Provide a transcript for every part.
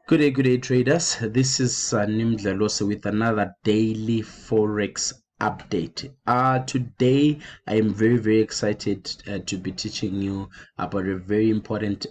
Good day, traders. This is Mdlalose with another daily Forex update. Today, I am very excited to be teaching you about a very important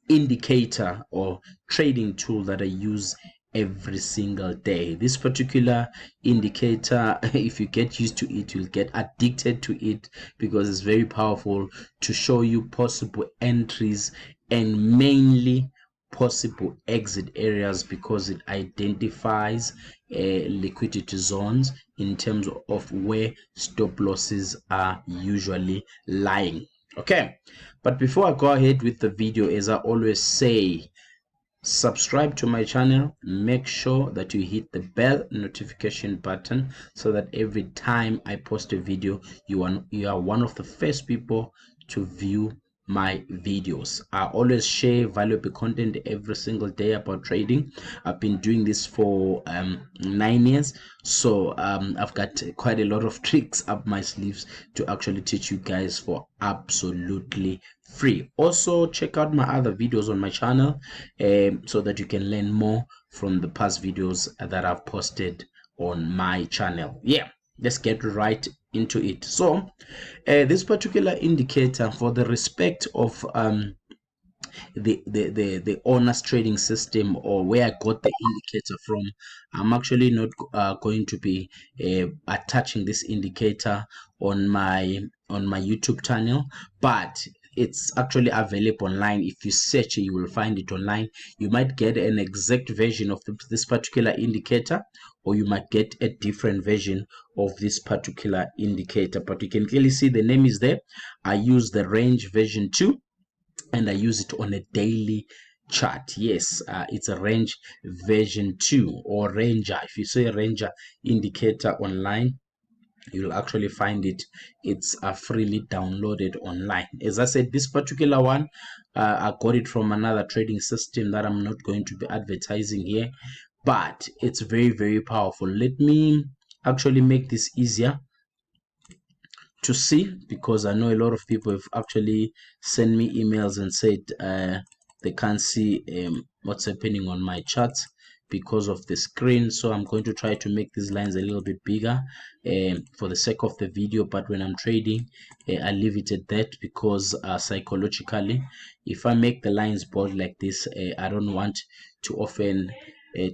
indicator or trading tool that I use every single day. This particular indicator, if you get used to it, you'll get addicted to it because it's very powerful to show you possible entries and mainly possible exit areas, because it identifies liquidity zones in terms of where stop losses are usually lying. Okay, but before I go ahead with the video, as I always say, subscribe to my channel, make sure that you hit the bell notification button so that every time I post a video, you are one of the first people to view my videos. I always share valuable content every single day about trading. I've been doing this for 9 years, so I've got quite a lot of tricks up my sleeves to actually teach you guys for absolutely free. Also, check out my other videos on my channel so that you can learn more from the past videos that I've posted on my channel. Yeah, let's get right into it. So this particular indicator, for the respect of the honest trading system, or where I got the indicator from, I'm actually not going to be attaching this indicator on my YouTube channel, but it's actually available online. If you search it, you will find it online. You might get an exact version of this particular indicator, or you might get a different version of this particular indicator, but you can clearly see the name is there. I use the range version 2, and I use it on a daily chart. Yes, it's a range version 2, or ranger. If you say ranger indicator online, you'll actually find it. It's freely downloaded online. As I said, this particular one, I got it from another trading system that I'm not going to be advertising here, but it's very powerful. Let me actually make this easier to see, because I know a lot of people have actually sent me emails and said they can't see what's happening on my charts because of the screen. So I'm going to try to make these lines a little bit bigger for the sake of the video, but when I'm trading, I leave it at that, because psychologically, if I make the lines bold like this, I don't want to often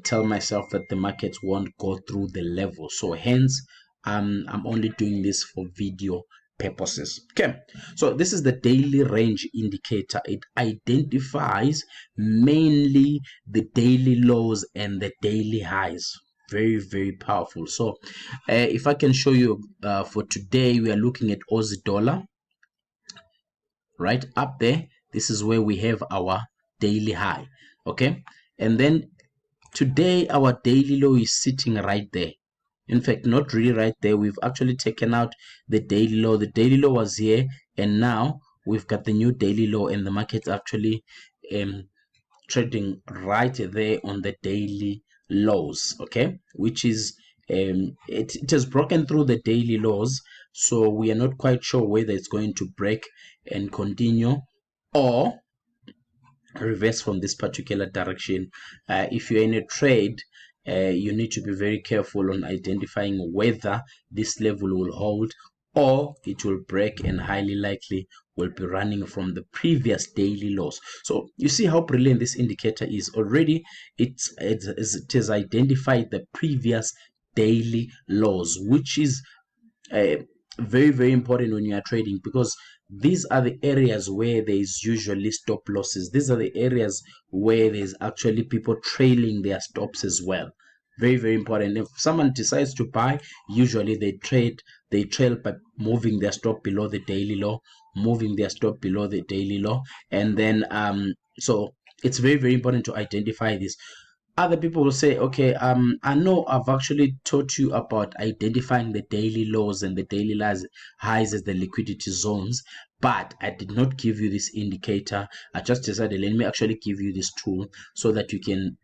tell myself that the markets won't go through the level. So hence, I'm only doing this for video purposes. Okay, so this is the daily range indicator. It identifies mainly the daily lows and the daily highs. Very powerful. So if I can show you, for today we are looking at Aussie dollar right up there. This is where we have our daily high. Okay, and then today our daily low is sitting right there. In fact, not really right there. We've actually taken out the daily low. The daily low was here, and now we've got the new daily low, and the market's actually trading right there on the daily lows. Okay, which is it has broken through the daily lows, so we are not quite sure whether it's going to break and continue or reverse from this particular direction. If you're in a trade, you need to be very careful on identifying whether this level will hold or it will break, and highly likely will be running from the previous daily lows. So you see how brilliant this indicator is. Already it has identified the previous daily lows, which is very important when you are trading, because these are the areas where there is usually stop losses. These are the areas where there's actually people trailing their stops as well. Very important. If someone decides to buy, usually they trail by moving their stop below the daily low, moving their stop below the daily low, and then so it's very important to identify this. Other people will say, okay, I know I've actually taught you about identifying the daily lows and the daily highs as the liquidity zones, but I did not give you this indicator. I just decided, let me actually give you this tool so that you can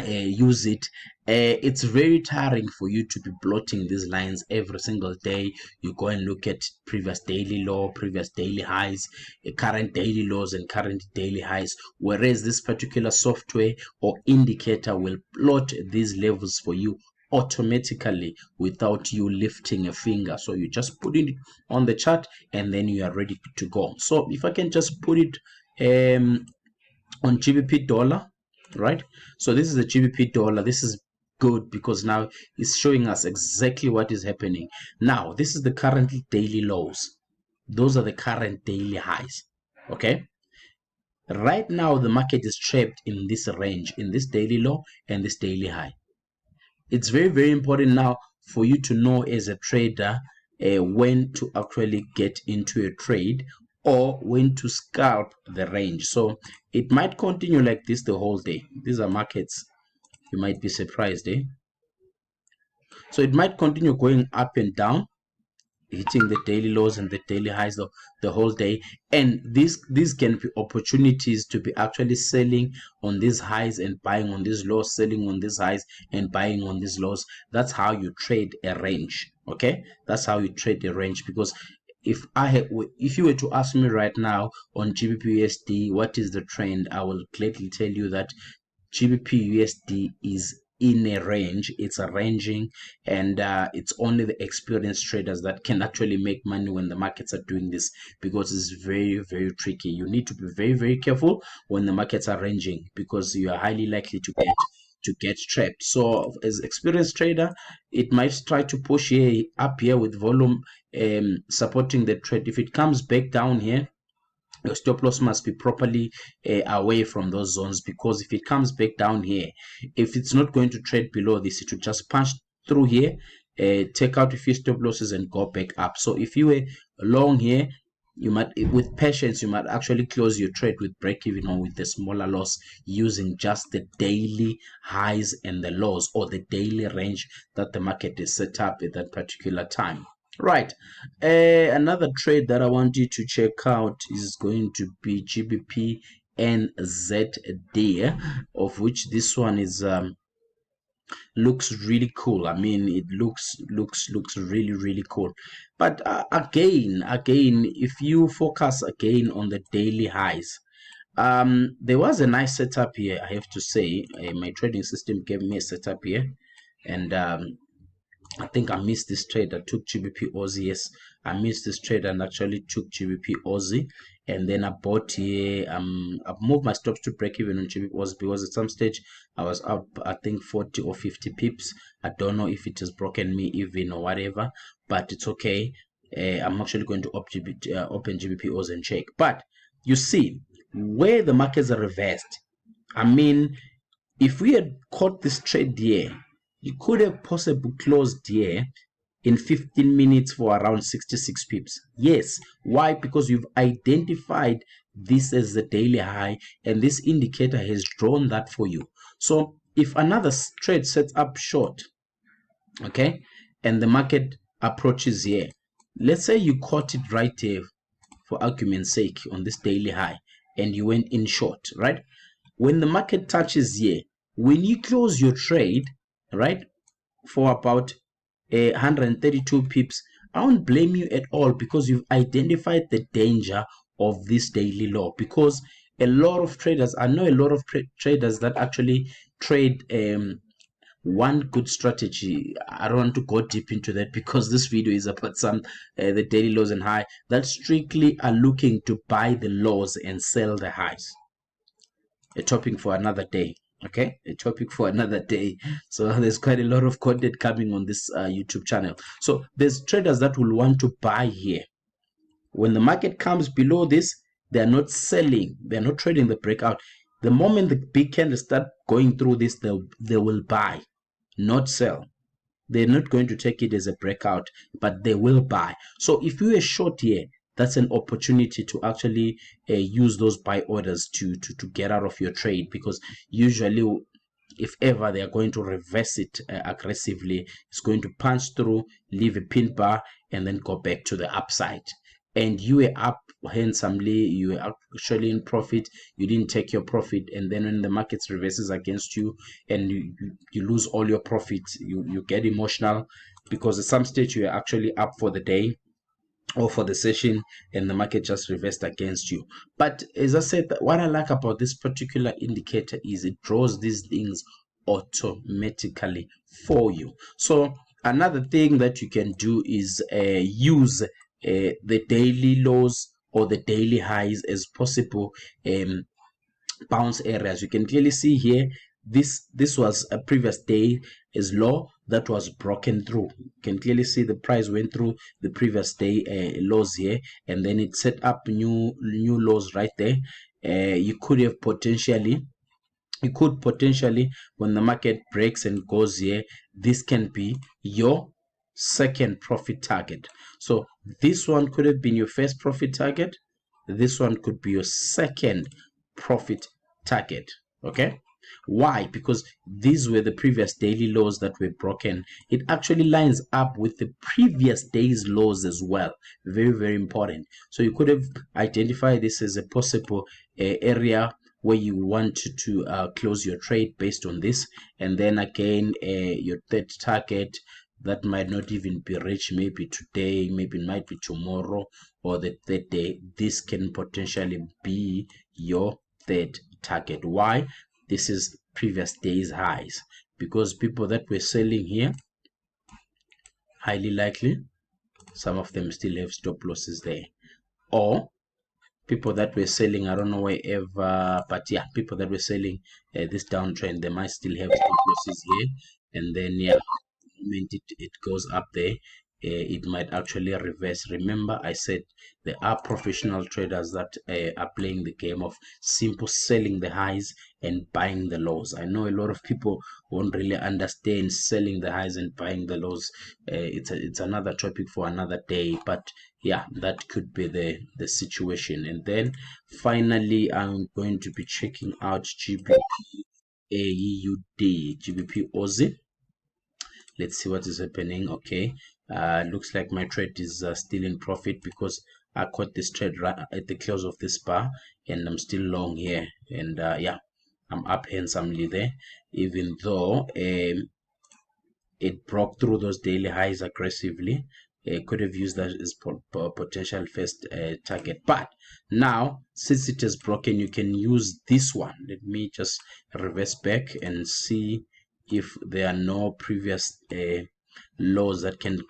use it. It's very tiring for you to be plotting these lines every single day. You go and look at previous daily low, previous daily highs, current daily lows, and current daily highs, whereas this particular software or indicator will plot these levels for you automatically without you lifting a finger. So you just put it on the chart and then you are ready to go. So if I can just put it on GBP dollar, right? So this is the GBP dollar. This is good because now it's showing us exactly what is happening. Now this is the current daily lows. Those are the current daily highs. Okay, right now the market is trapped in this range, in this daily low and this daily high. It's very, very important now for you to know as a trader when to actually get into a trade or when to scalp the range. So it might continue like this the whole day. These are markets, you might be surprised, eh? So it might continue going up and down, hitting the daily lows and the daily highs the whole day, and these can be opportunities to be actually selling on these highs and buying on these lows, selling on these highs and buying on these lows. That's how you trade a range. Okay, that's how you trade a range. Because if you were to ask me right now on GBP USD what is the trend, I will gladly tell you that GBP USD is in a range. It's a ranging, and it's only the experienced traders that can actually make money when the markets are doing this, because it's very, very tricky. You need to be very, very careful when the markets are ranging, because you are highly likely to get trapped. So as experienced trader, it might try to push here up here with volume supporting the trade. If it comes back down here, your stop loss must be properly away from those zones, because if it comes back down here, if it's not going to trade below this, it will just punch through here, take out a few stop losses and go back up. So if you were long here, you might, with patience, you might actually close your trade with break even or with a smaller loss, using just the daily highs and the lows, or the daily range that the market is set up at that particular time. Right, another trade that I want you to check out is going to be GBP NZD, of which this one is looks really cool. I mean, it looks really, really cool. But again, if you focus again on the daily highs, there was a nice setup here, I have to say. My trading system gave me a setup here, and I think I missed this trade. I took GBP Aussie. Yes, I missed this trade and actually took GBP Aussie. And then I bought here. I've moved my stops to break even on GBP Aussie, because at some stage I was up, I think 40 or 50 pips. I don't know if it has broken me even or whatever, but it's okay. I'm actually going to open GBP Aussie and check. But you see, where the markets are reversed, I mean, if we had caught this trade here, you could have possibly closed here in 15 minutes for around 66 pips. Yes. Why? Because you've identified this as the daily high, and this indicator has drawn that for you. So if another trade sets up short, okay, and the market approaches here, let's say you caught it right here, for argument's sake, on this daily high, and you went in short, right? When the market touches here, when you close your trade, right, for about 132 pips, I won't blame you at all, because you've identified the danger of this daily low. Because a lot of traders, I know a lot of traders that actually trade one good strategy. I don't want to go deep into that, because this video is about some the daily lows and high that strictly are looking to buy the lows and sell the highs. A topic for another day. Okay, a topic for another day. So there's quite a lot of content coming on this YouTube channel. So there's traders that will want to buy here. When the market comes below this, they're not selling, they're not trading the breakout. The moment the big candles start going through this, they will buy, not sell. They're not going to take it as a breakout, but they will buy. So if you are short here, that's an opportunity to actually use those buy orders to get out of your trade, because usually, if ever they are going to reverse it aggressively, it's going to punch through, leave a pin bar, and then go back to the upside. and you were up handsomely, you were actually in profit, you didn't take your profit, and then when the market reverses against you and you lose all your profits, you get emotional because at some stage you are actually up for the day or for the session and the market just reversed against you. But as I said, what I like about this particular indicator is it draws these things automatically for you. So another thing that you can do is use the daily lows or the daily highs as possible bounce areas. You can clearly see here this was a previous day is low that was broken through. You can clearly see the price went through the previous day lows here, and then it set up new lows right there. You could potentially, when the market breaks and goes here, this can be your second profit target. So this one could have been your first profit target, this one could be your second profit target. Okay, why? Because these were the previous daily lows that were broken. It actually lines up with the previous day's lows as well. Very, very important. So you could have identified this as a possible area where you want to close your trade based on this. And then again, your third target that might not even be reached, maybe today, maybe it might be tomorrow or the third day. This can potentially be your third target. Why? This is previous day's highs, because people that were selling here, highly likely some of them still have stop losses there, or people that were selling, I don't know wherever, but yeah, people that were selling this downtrend, they might still have stop losses here, and then yeah, the moment it goes up there, it might actually reverse. Remember, I said there are professional traders that are playing the game of simple selling the highs and buying the lows. I know a lot of people won't really understand selling the highs and buying the lows. It's another topic for another day, but yeah, that could be the situation. And then finally, I'm going to be checking out GBP AUD, GBP Aussie. Let's see what is happening. Okay, looks like my trade is still in profit because I caught this trade right at the close of this bar, and I'm still long here. And yeah, I'm up handsomely there, even though it broke through those daily highs aggressively. It could have used that as potential first target, but now since it has broken, you can use this one. Let me just reverse back and see if there are no previous lows that can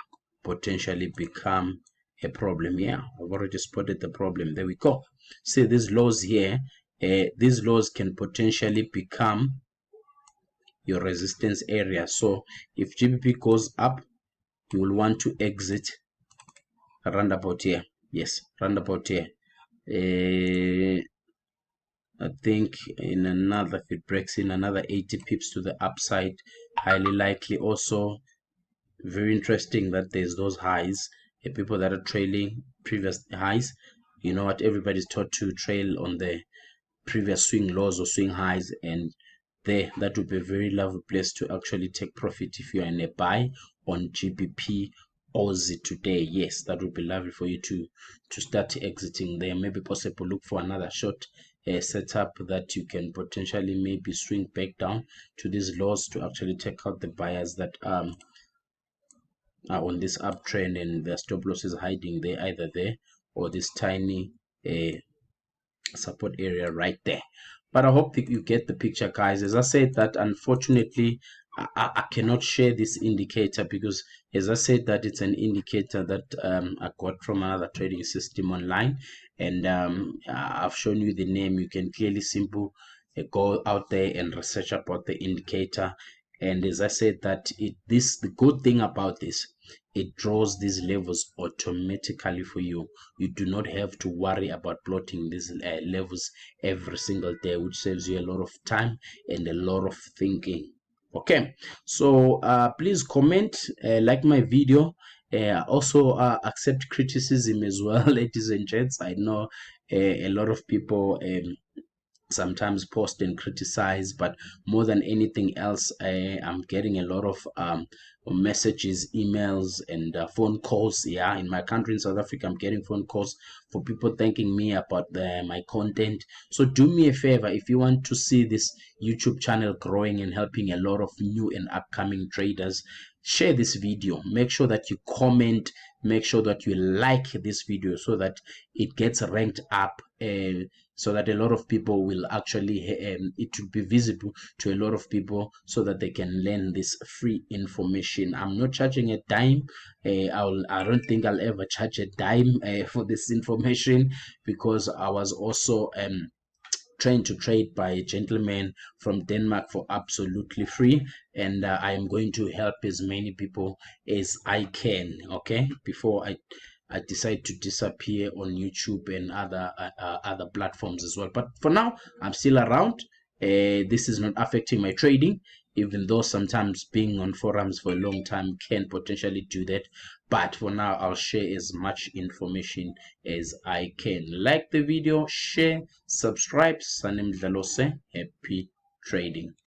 potentially become a problem. Yeah, I've already spotted the problem. There we go. See these lows here, these lows can potentially become your resistance area. So if GBP goes up, you will want to exit around about here. Yes, around about here. I think in another, if it breaks in another 80 pips to the upside, highly likely. Also very interesting that there's those highs, people that are trailing previous highs. You know what, everybody's taught to trail on the previous swing lows or swing highs, and there, that would be a very lovely place to actually take profit if you are in a buy on GBP Aussie today. Yes, that would be lovely for you to start exiting there. Maybe possible look for another short setup that you can potentially maybe swing back down to these lows to actually take out the buyers that are on this uptrend and their stop losses hiding there, either there or this tiny support area right there. But I hope that you get the picture, guys. As I said, that unfortunately I cannot share this indicator because, as I said, that it's an indicator that I got from another trading system online, and I've shown you the name. You can clearly simple go out there and research about the indicator. And as I said, that the good thing about this, it draws these levels automatically for you. You do not have to worry about plotting these levels every single day, which saves you a lot of time and a lot of thinking. Okay, so please comment, like my video, also accept criticism as well. Ladies and gents, I know a lot of people sometimes post and criticize, but more than anything else, I'm getting a lot of messages, emails, and phone calls. Yeah, in my country, in South Africa, I'm getting phone calls for people thanking me about my content. So do me a favor, if you want to see this YouTube channel growing and helping a lot of new and upcoming traders, share this video, make sure that you comment, make sure that you like this video so that it gets ranked up, so that a lot of people will actually it will be visible to a lot of people so that they can learn this free information. I'm not charging a dime. I don't think I'll ever charge a dime for this information, because I was also trained to trade by a gentleman from Denmark for absolutely free, and I am going to help as many people as I can, okay, before I decide to disappear on YouTube and other platforms as well. But for now, I'm still around. This is not affecting my trading, even though sometimes being on forums for a long time can potentially do that. But for now, I'll share as much information as I can. Like the video, share, subscribe. Mdlalose, happy trading.